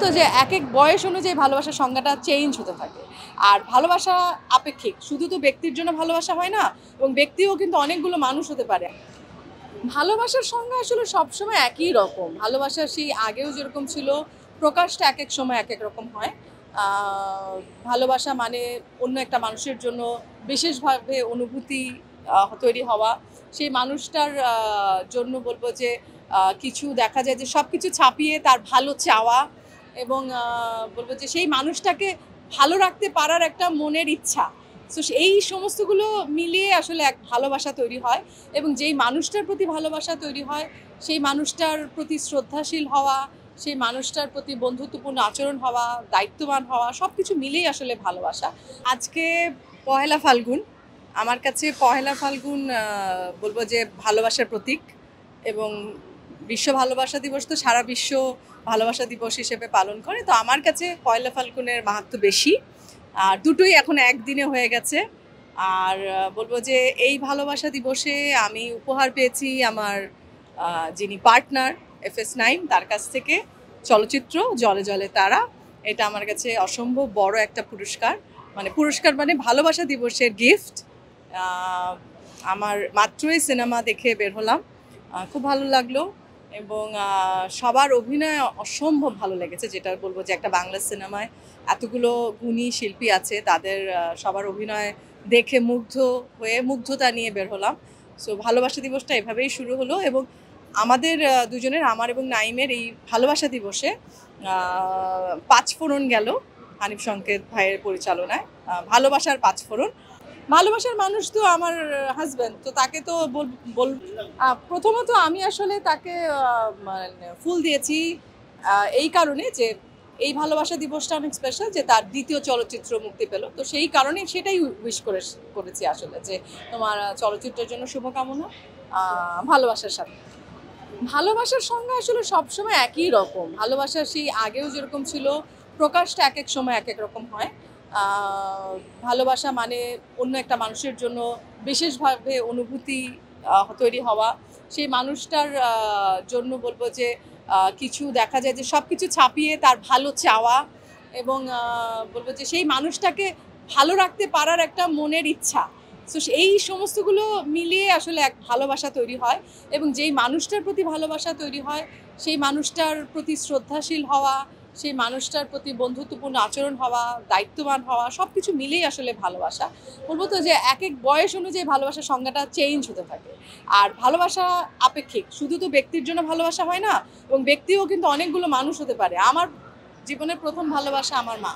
তো যে এক এক বয়স অনুযায়ী ভালোবাসার সংজ্ঞাটা চেঞ্জ হতে থাকে। আর ভালোবাসা আপেক্ষিক, শুধু তো ব্যক্তির জন্য ভালোবাসা হয় না, এবং ব্যক্তিও কিন্তু অনেকগুলো মানুষ হতে পারে। ভালোবাসার সংজ্ঞা আসলে সবসময় একই রকম। ভালোবাসা সেই আগেও যেরকম ছিল, প্রকাশটা এক এক সময় এক এক রকম হয়। ভালোবাসা মানে অন্য একটা মানুষের জন্য বিশেষভাবে অনুভূতি তৈরি হওয়া। সেই মানুষটার জন্য বলবো যে কিছু দেখা যায় যে সব কিছু ছাপিয়ে তার ভালো চাওয়া, এবং বলবো যে সেই মানুষটাকে ভালো রাখতে পারার একটা মনের ইচ্ছা। সো এই সমস্তগুলো মিলিয়ে আসলে এক ভালোবাসা তৈরি হয়, এবং যেই মানুষটার প্রতি ভালোবাসা তৈরি হয় সেই মানুষটার প্রতি শ্রদ্ধাশীল হওয়া, সেই মানুষটার প্রতি বন্ধুত্বপূর্ণ আচরণ হওয়া, দায়িত্ববান হওয়া, সব কিছু মিলেই আসলে ভালোবাসা। আজকে পহেলা ফাল্গুন, আমার কাছে পহেলা ফাল্গুন বলবো যে ভালোবাসার প্রতীক, এবং বিশ্ব ভালোবাসা দিবস তো সারা বিশ্ব ভালোবাসা দিবস হিসেবে পালন করে। তো আমার কাছে পয়লা ফাল্গুনের মাহাত্ম্য বেশি, আর দুটোই এখন একদিনে হয়ে গেছে। আর বলবো যে এই ভালোবাসা দিবসে আমি উপহার পেয়েছি আমার যিনি পার্টনার FS9, তার কাছ থেকে চলচ্চিত্র জলে জলে তারা। এটা আমার কাছে অসম্ভব বড় একটা পুরস্কার, মানে ভালোবাসা দিবসের গিফট। আমার মাত্রই সিনেমা দেখে বের হলাম, খুব ভালো লাগলো, এবং সবার অভিনয় অসম্ভব ভালো লেগেছে। যেটা বলবো যে একটা বাংলা সিনেমায় এতগুলো গুণী শিল্পী আছে, তাদের সবার অভিনয় দেখে মুগ্ধতা নিয়ে বের হলাম। সো ভালোবাসা দিবসটা এভাবেই শুরু হলো, এবং আমাদের দুজনের, আমার এবং নাইমের এই ভালোবাসা দিবসে 5 ফোড়ন গেল হানিফ সংকেত ভাইয়ের পরিচালনায়, ভালোবাসার 5 ফোড়ন। ভালোবাসার মানুষ তো আমার হাজব্যান্ড, তো তাকে তো প্রথমত আমি আসলে তাকে মানে ফুল দিয়েছি এই কারণে যে এই ভালোবাসা দিবসটা অনেক স্পেশাল, যে তার দ্বিতীয় চলচ্চিত্র মুক্তি পেল। তো সেই কারণে সেটাই উইশ করেছি আসলে, যে তোমার চলচ্চিত্রের জন্য শুভকামনা, ভালোবাসার সাথে। ভালোবাসার সংজ্ঞা আসলে সবসময় একই রকম। ভালোবাসা সেই আগেও যেরকম ছিল, প্রকাশটা এক এক সময় এক এক রকম হয়। ভালোবাসা মানে অন্য একটা মানুষের জন্য বিশেষভাবে অনুভূতি তৈরি হওয়া। সেই মানুষটার জন্য বলবো যে কিছু দেখা যায় যে সব কিছু ছাপিয়ে তার ভালো চাওয়া, এবং বলবো যে সেই মানুষটাকে ভালো রাখতে পারার একটা মনের ইচ্ছা। সো এই সমস্তগুলো মিলিয়ে আসলে এক ভালোবাসা তৈরি হয়, এবং যেই মানুষটার প্রতি ভালোবাসা তৈরি হয় সেই মানুষটার প্রতি শ্রদ্ধাশীল হওয়া, সেই মানুষটার প্রতি বন্ধুত্বপূর্ণ আচরণ হওয়া, দায়িত্ববান হওয়া, সব কিছু মিলেই আসলে ভালোবাসা। বলবো তো যে এক এক বয়স অনুযায়ী ভালোবাসার সংজ্ঞাটা চেঞ্জ হতে থাকে। আর ভালোবাসা আপেক্ষিক, শুধু তো ব্যক্তির জন্য ভালোবাসা হয় না, এবং ব্যক্তিও কিন্তু অনেকগুলো মানুষ হতে পারে। আমার জীবনের প্রথম ভালোবাসা আমার মা।